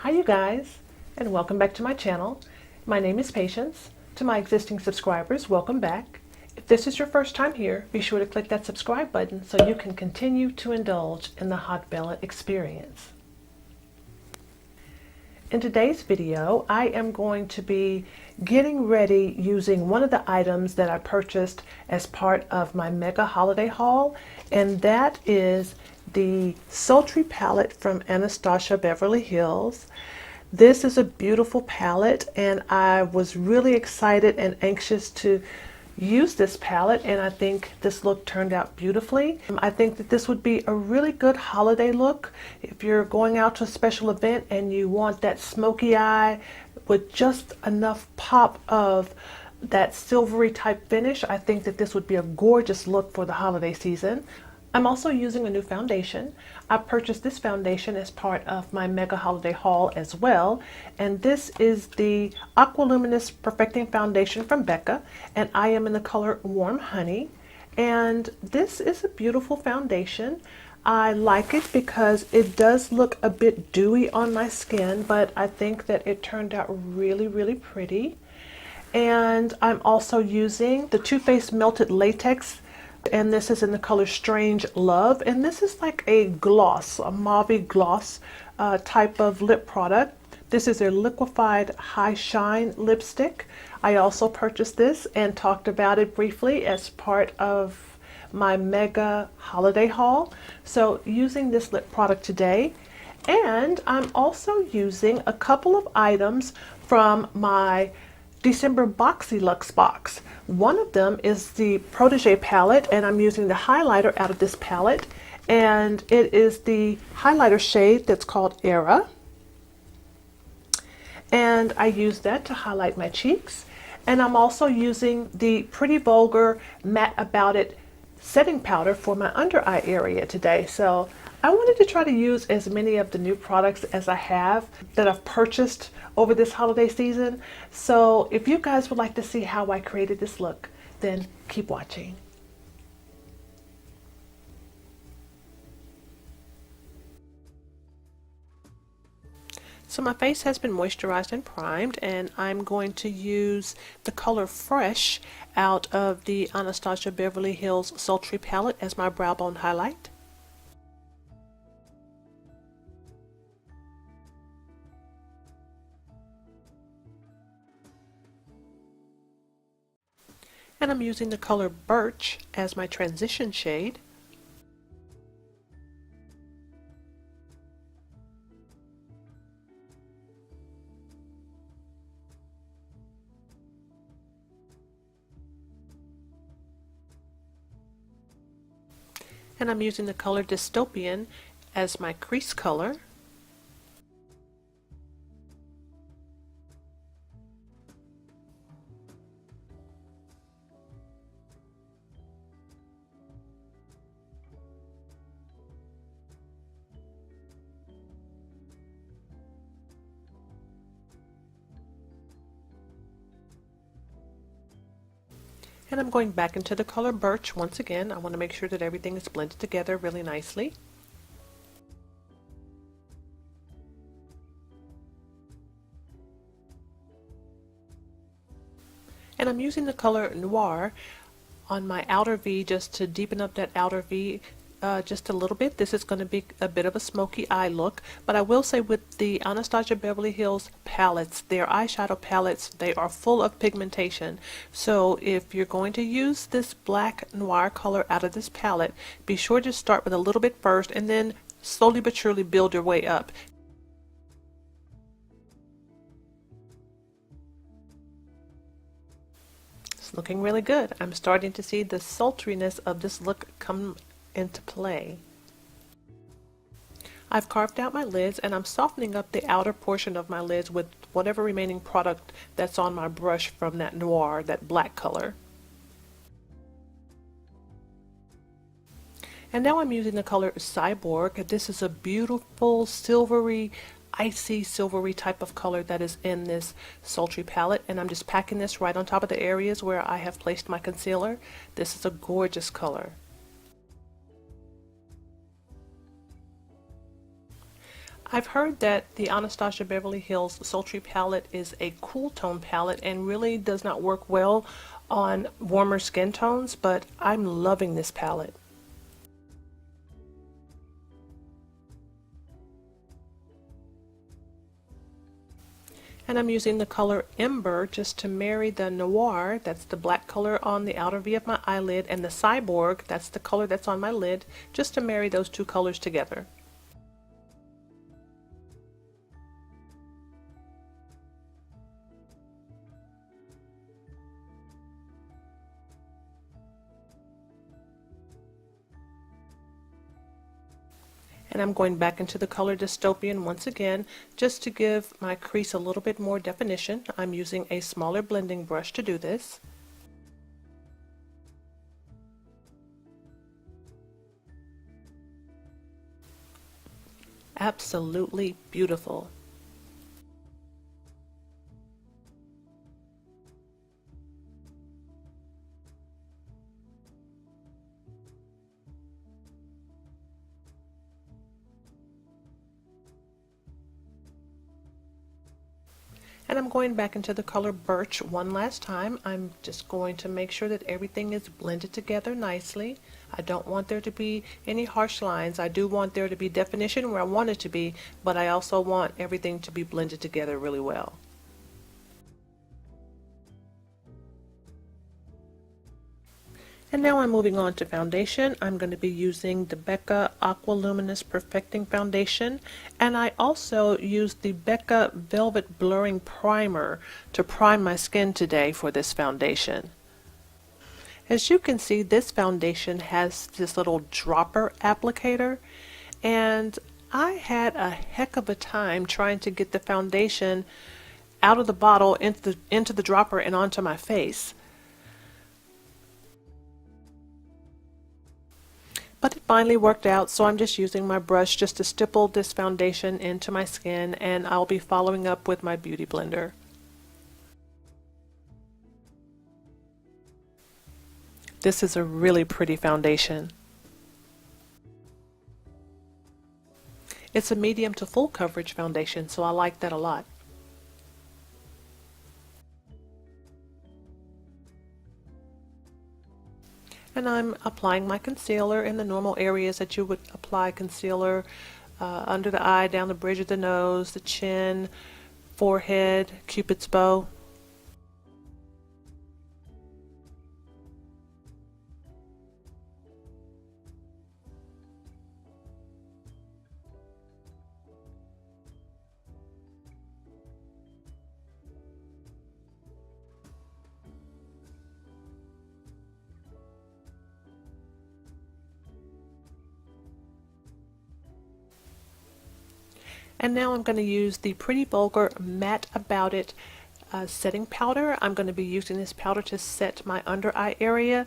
Hi you guys, and welcome back to my channel. My name is Patience. To my existing subscribers, welcome back. If this is your first time here, be sure to click that subscribe button so you can continue to indulge in the Haute experience. In today's video, I am going to be getting ready using one of the items that I purchased as part of my mega holiday haul, and that is the Sultry palette from Anastasia Beverly Hills. This is a beautiful palette, and I was really excited and anxious to use this palette, and I think this look turned out beautifully. I think that this would be a really good holiday look if you're going out to a special event and you want that smoky eye with just enough pop of that silvery type finish. I think that this would be a gorgeous look for the holiday season. I'm also using a new foundation. I purchased this foundation as part of my mega holiday haul as well, and this is the Aqua Luminous Perfecting Foundation from BECCA, and I am in the color Warm Honey, and this is a beautiful foundation. I like it because it does look a bit dewy on my skin, but I think that it turned out really pretty. And I'm also using the Too Faced Melted Latex, and this is in the color Strange Love, and this is like a gloss, a mauve gloss type of lip product. This is a Liquidfied High Shine lipstick. I also purchased this and talked about it briefly as part of my mega holiday haul. So using this lip product today, and I'm also using a couple of items from my December Boxy Luxe box. One of them is the Protege palette, and I'm using the highlighter out of this palette, and it is the highlighter shade that's called Era, and I use that to highlight my cheeks. And I'm also using the Pretty Vulgar Matte About It setting powder for my under eye area today. So I wanted to try to use as many of the new products as I have that I've purchased over this holiday season. So if you guys would like to see how I created this look, then keep watching. So my face has been moisturized and primed, and I'm going to use the color Fresh out of the Anastasia Beverly Hills Sultry palette as my brow bone highlight. And I'm using the color Birch as my transition shade. And I'm using the color Dystopian as my crease color. And I'm going back into the color Birch once again. I want to make sure that everything is blended together really nicely. And I'm using the color Noir on my outer V just to deepen up that outer V just a little bit. This is going to be a bit of a smoky eye look, but I will say with the Anastasia Beverly Hills palettes, their eyeshadow palettes, they are full of pigmentation. So if you're going to use this black noir color out of this palette, be sure to start with a little bit first and then slowly but surely build your way up. It's looking really good. I'm starting to see the sultriness of this look come into play. I've carved out my lids, and I'm softening up the outer portion of my lids with whatever remaining product that's on my brush from that noir, that black color. And now I'm using the color Cyborg. This is a beautiful silvery, icy silvery type of color that is in this Sultry palette, and I'm just packing this right on top of the areas where I have placed my concealer. This is a gorgeous color. I've heard that the Anastasia Beverly Hills Sultry palette is a cool tone palette and really does not work well on warmer skin tones, but I'm loving this palette. And I'm using the color Ember just to marry the Noir, that's the black color on the outer V of my eyelid, and the Cyborg, that's the color that's on my lid, just to marry those two colors together. And I'm going back into the color Dystopian once again, just to give my crease a little bit more definition. I'm using a smaller blending brush to do this. Absolutely beautiful. And I'm going back into the color Birch one last time. I'm just going to make sure that everything is blended together nicely. I don't want there to be any harsh lines. I do want there to be definition where I want it to be, but I also want everything to be blended together really well. And now I'm moving on to foundation. I'm going to be using the BECCA Aqua Luminous Perfecting Foundation, and I also used the BECCA Velvet Blurring Primer to prime my skin today for this foundation. As you can see, this foundation has this little dropper applicator, and I had a heck of a time trying to get the foundation out of the bottle into the dropper and onto my face. But it finally worked out, so I'm just using my brush just to stipple this foundation into my skin, and I'll be following up with my beauty blender. This is a really pretty foundation. It's a medium to full coverage foundation, so I like that a lot. And I'm applying my concealer in the normal areas that you would apply concealer, under the eye, down the bridge of the nose, the chin, forehead, Cupid's bow. And now I'm going to use the Pretty Vulgar Matte About It setting powder. I'm going to be using this powder to set my under eye area.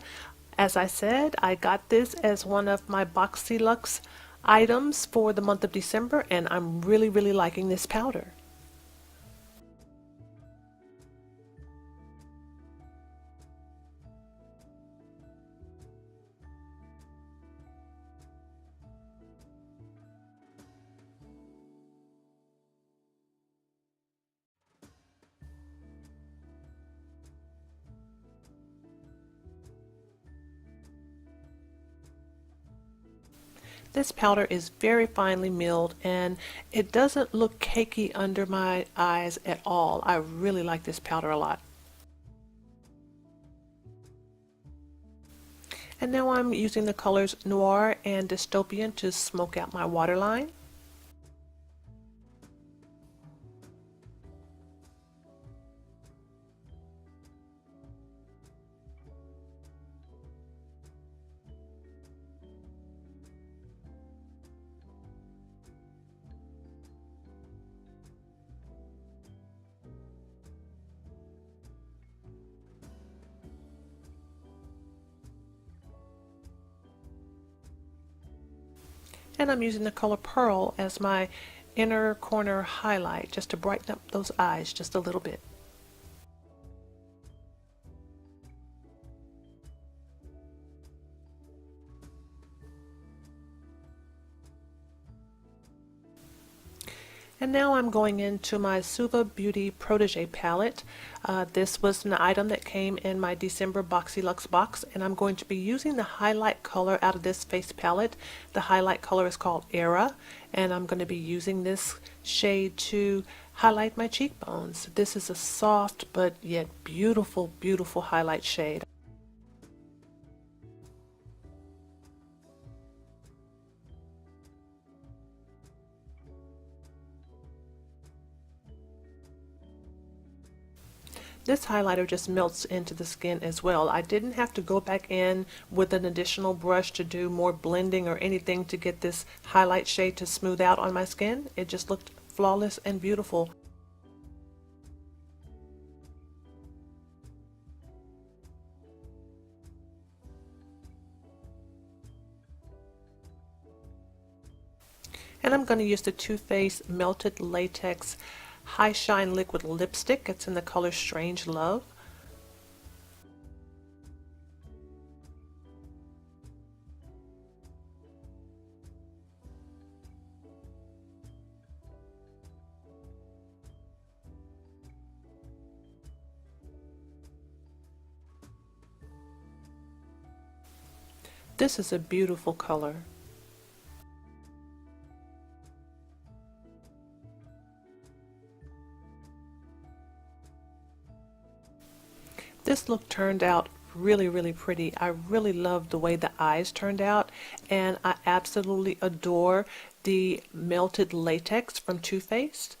As I said, I got this as one of my Boxy Luxe items for the month of December, and I'm really liking this powder. This powder is very finely milled, and it doesn't look cakey under my eyes at all. I really like this powder a lot. And now I'm using the colors Noir and Dystopian to smoke out my waterline. And I'm using the color Pearl as my inner corner highlight, just to brighten up those eyes just a little bit. And now I'm going into my Suva Beauty Protégé palette. This was an item that came in my December Boxy Luxe box, and I'm going to be using the highlight color out of this face palette. The highlight color is called Era, and I'm going to be using this shade to highlight my cheekbones. This is a soft but yet beautiful, beautiful highlight shade. This highlighter just melts into the skin as well. I didn't have to go back in with an additional brush to do more blending or anything to get this highlight shade to smooth out on my skin. It just looked flawless and beautiful. And I'm going to use the Too Faced Melted Latex High Shine Liquid Lipstick. It's in the color Strange Love. This is a beautiful color. This look turned out really, really pretty. I really loved the way the eyes turned out, and I absolutely adore the melted latex from Too Faced.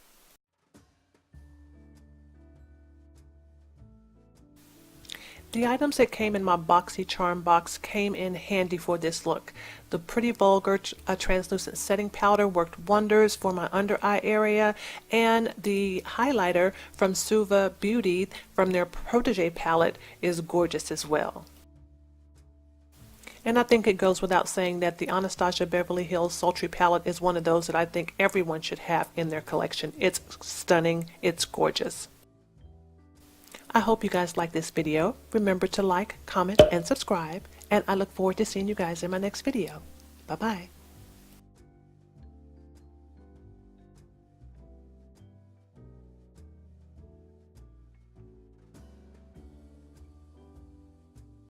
The items that came in my Boxy Charm box came in handy for this look. The Pretty Vulgar translucent setting powder worked wonders for my under eye area, and the highlighter from Suva Beauty from their Protégé palette is gorgeous as well. And I think it goes without saying that the Anastasia Beverly Hills Sultry palette is one of those that I think everyone should have in their collection. It's stunning, it's gorgeous. I hope you guys like this video. Remember to like, comment, and subscribe, and I look forward to seeing you guys in my next video. Bye-bye.